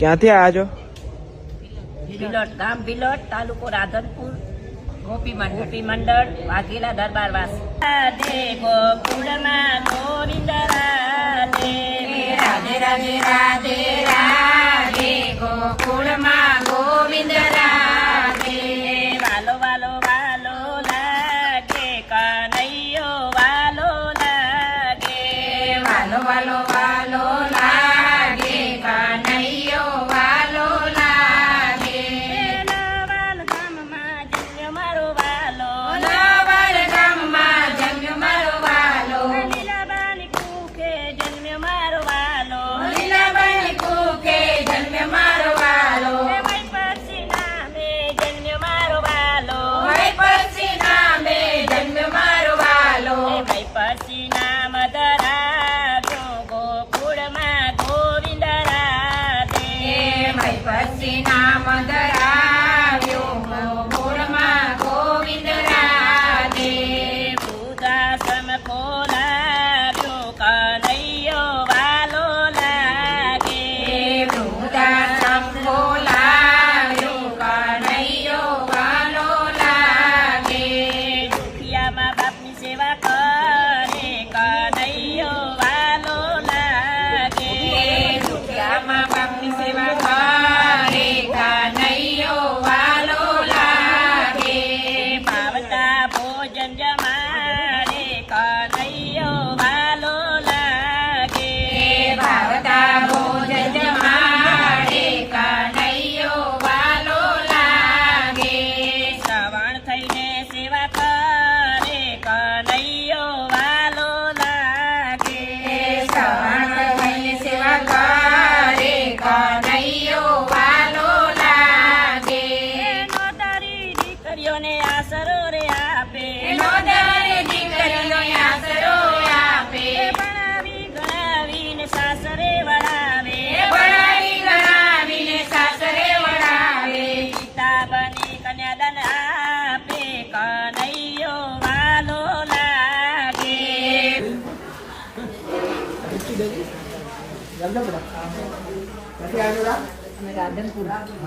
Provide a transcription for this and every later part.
ક્યાંથી આવ્યા છો? ભિલોટ, ગામ ભિલોટ, તાલુકો રાધનપુર, ગોપી મંડળ, વાઘેલા દરબારવાસ. રાધે ગોકુળમાં ગોવિંદ રાધે, રાધે રાધે રાધે રાધે ગોકુળમાં ગોવિંદ રાધે. વાલો વાલો વાલો લાગે કનૈયો વાલો લાગે, વાલો વાલો વાલો લાગે કનૈયો વાલો લાગે. નવાલ ગામમાં જન્મ્યો મારો વાલો, નવાલ ગામમાં જન્મ્યો મારો વાલો. લીલાબાની કુખે જન્મ્યો મારો વાલો, લીલાબાની કુખે જન્મ્યો મારો વાલો. પછી નામે જન્મ્યો મારો વાલો, પછી નામે જન્મ્યો મારો વાલો. પછી નામ ધરાવ્યો ગોકુળમાં ગોવિંદ રાધે, પછી નામ ધરાવ્યો ગોકુળમાં ગોવિંદ રાધે. વૃદ્ધાશ્રમ ખોલાવ્યો કનૈયો વાલો લાગે, વૃદ્ધાશ્રમ ખોલાવ્યો કનૈયો વાલો લાગે. દુખિયામાં બાપની સેવા કરે કનૈયો વાલો લાગે, દુખિયામાં બાપની સેવા કરે કનૈયો વાલો લાગે. ભાવતા ભોજન જમાડે કનૈયો વાલો લાગે, ભાવતા ભોજન જમાડે કનૈયો વાલો લાગે. શ્રવણ થઈને સેવા કરે કનૈયો વાલો લાગે, શ્રવણ થઈને સેવા કરે કનૈયો વાલો લાગે. નોતારી દીકરીઓને આશરો રે આપે, નોતારી દીકરીઓને આશરો આપે. ભણાવી ગણાવીને સાસરે વળાવે, ભણાવી ગણાવીને સાસરે વળાવે. પિતા બની કન્યાદાન આપે કનૈયો વાલો લાગે.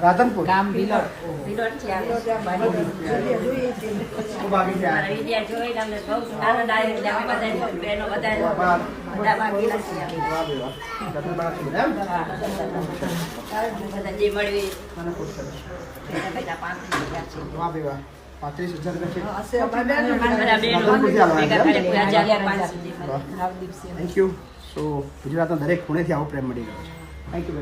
રાધનપુર ગામ ભિલોટ, ભિલોટ થી આવ્યા. મારા વિદ્યા જોઈને અમને બહુ આનંદ આવ્યો. એટલે અમે બધા બહેનો બધા ભાગીલા છીએ. બધા જે મળવી બધા 35,000 થેન્ક યુ. સો ગુજરાતના દરેક ખૂણેથી આવો પ્રેમ મળી ગયો છે. Thank you.